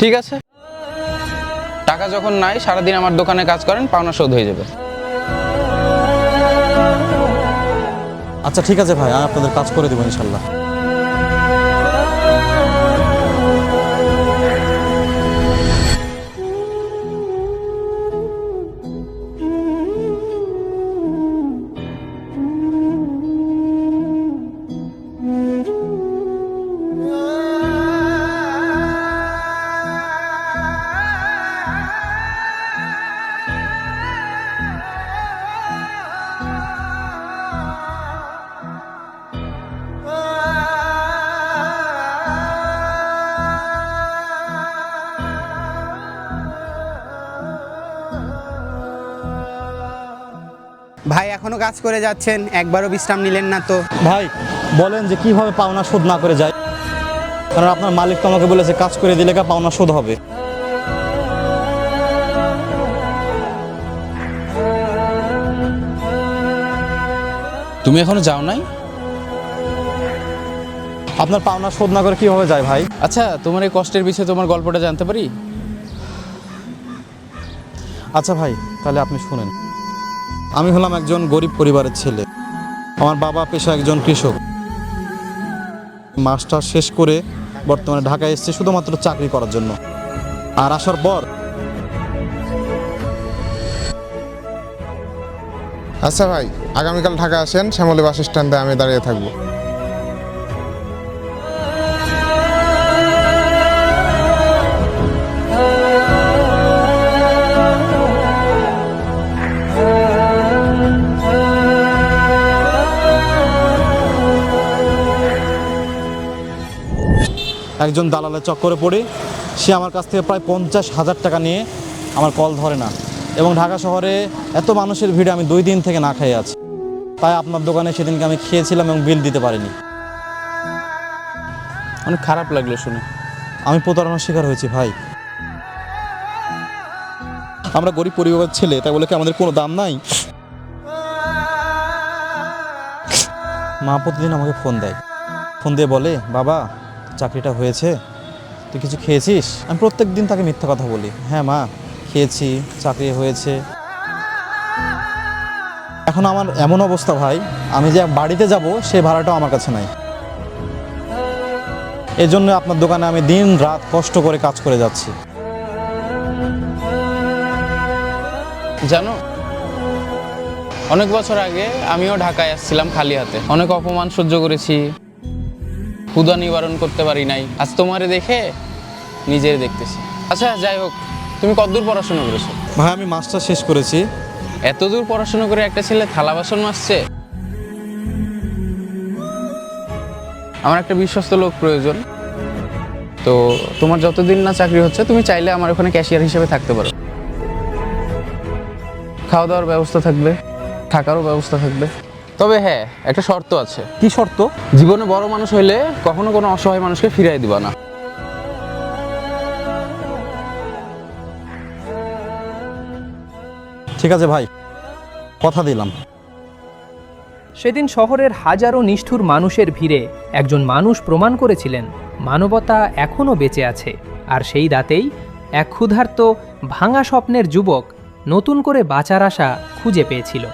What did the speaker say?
ঠিক আছে, টাকা যখন নাই সারাদিন আমার দোকানে কাজ করেন, পাওনা শোধ হয়ে যাবে। আচ্ছা ঠিক আছে ভাই, আমি আপনাদের কাজ করে দেবো ইনশাল্লাহ। ভাই এখনো কাজ করে যাচ্ছেন, একবারও বিশ্রাম নিলেন না তো? ভাই বলেন যে কিভাবে পাওনা শোধ না করে যায়, কারণ আপনার মালিক তো আমাকে বলেছে কাজ করে দিলে পাওনা শোধ হবে। তুমি এখনো যাও নাই? আপনার পাওনা শোধ না করে কিভাবে যায় ভাই? আচ্ছা, তোমার এই কষ্টের বিষয়ে তোমার গল্পটা জানতে পারি? আচ্ছা ভাই, তাহলে আপনি শুনেন। আমি হলাম একজন গরিব পরিবারের ছেলে। আমার বাবা পেশা একজন কৃষক। মাস্টার শেষ করে বর্তমানে ঢাকায় এসেছে শুধুমাত্র চাকরি করার জন্য। আর আসার পর আচ্ছা ভাই, আগামীকাল ঢাকা আসেন, শ্যামলী বাস স্ট্যান্ডে আমি দাঁড়িয়ে থাকবো। একজন দালালের চক্করে পড়ে সে আমার কাছ থেকে প্রায় 50,000 টাকা নিয়ে আমার কল ধরে না, এবং ঢাকা শহরে এত মানুষের ভিড়ে আমি 2 দিন থেকে না খেয়ে আছি। তাই আপনার দোকানে সেদিনকে আমি খেয়েছিলাম এবং বিল দিতে পারিনি। অনেক খারাপ লাগলো শুনে। আমি প্রতারণার শিকার হয়েছি ভাই। আমরা গরিব পরিবারের ছেলে, তাই বলে কি আমাদের কোনো দাম নাই? মা প্রতিদিন আমাকে ফোন দেয়, ফোন দিয়ে বলে, বাবা চাকরিটা হয়েছে, তুই কিছু খেয়েছিস? আমি প্রত্যেক দিন তাকে মিথ্যা কথা বলি, হ্যাঁ মা খেয়েছি, চাকরি হয়েছে। এখন আমার এমন অবস্থা ভাই, আমি যে বাড়িতে যাব সেই ভাড়াটাও আমার কাছে নাই। এই জন্য আপনার দোকানে আমি দিন রাত কষ্ট করে কাজ করে যাচ্ছি। জানো, অনেক বছর আগে আমিও ঢাকায় আসছিলাম খালি হাতে। অনেক অপমান সহ্য করেছি, ক্ষুধা নিবারণ করতে পারি নাই। আজ তোমারে দেখে নিজের দেখতেছি। আচ্ছা যাই হোক, তুমি কতদূর পড়াশোনা করেছো? ভাই আমি মাস্টার শেষ করেছি। এত দূর পড়াশোনা করে একটা ছেলে থালা বাসন মাজছে? আমার একটা বিশ্বস্ত লোক প্রয়োজন। তো তোমার যতদিন না চাকরি হচ্ছে, তুমি চাইলে আমার ওখানে ক্যাশিয়ার হিসেবে থাকতে পারো। খাওয়া দাওয়ার ব্যবস্থা থাকবে, থাকারও ব্যবস্থা থাকবে। তবে হ্যাঁ, একটা শর্ত আছে। কি শর্ত? জীবনে বড় মানুষ হইলে কখনো কোনো অসহায় মানুষকে ফিরাই দিবা না। ঠিক আছে ভাই, কথা দিলাম। সেদিন শহরের হাজারো নিষ্ঠুর মানুষের ভিড়ে একজন মানুষ প্রমাণ করেছিলেন মানবতা এখনও বেঁচে আছে। আর সেই রাতেই এক ক্ষুধার্ত ভাঙা স্বপ্নের যুবক নতুন করে বাঁচার আশা খুঁজে পেয়েছিল।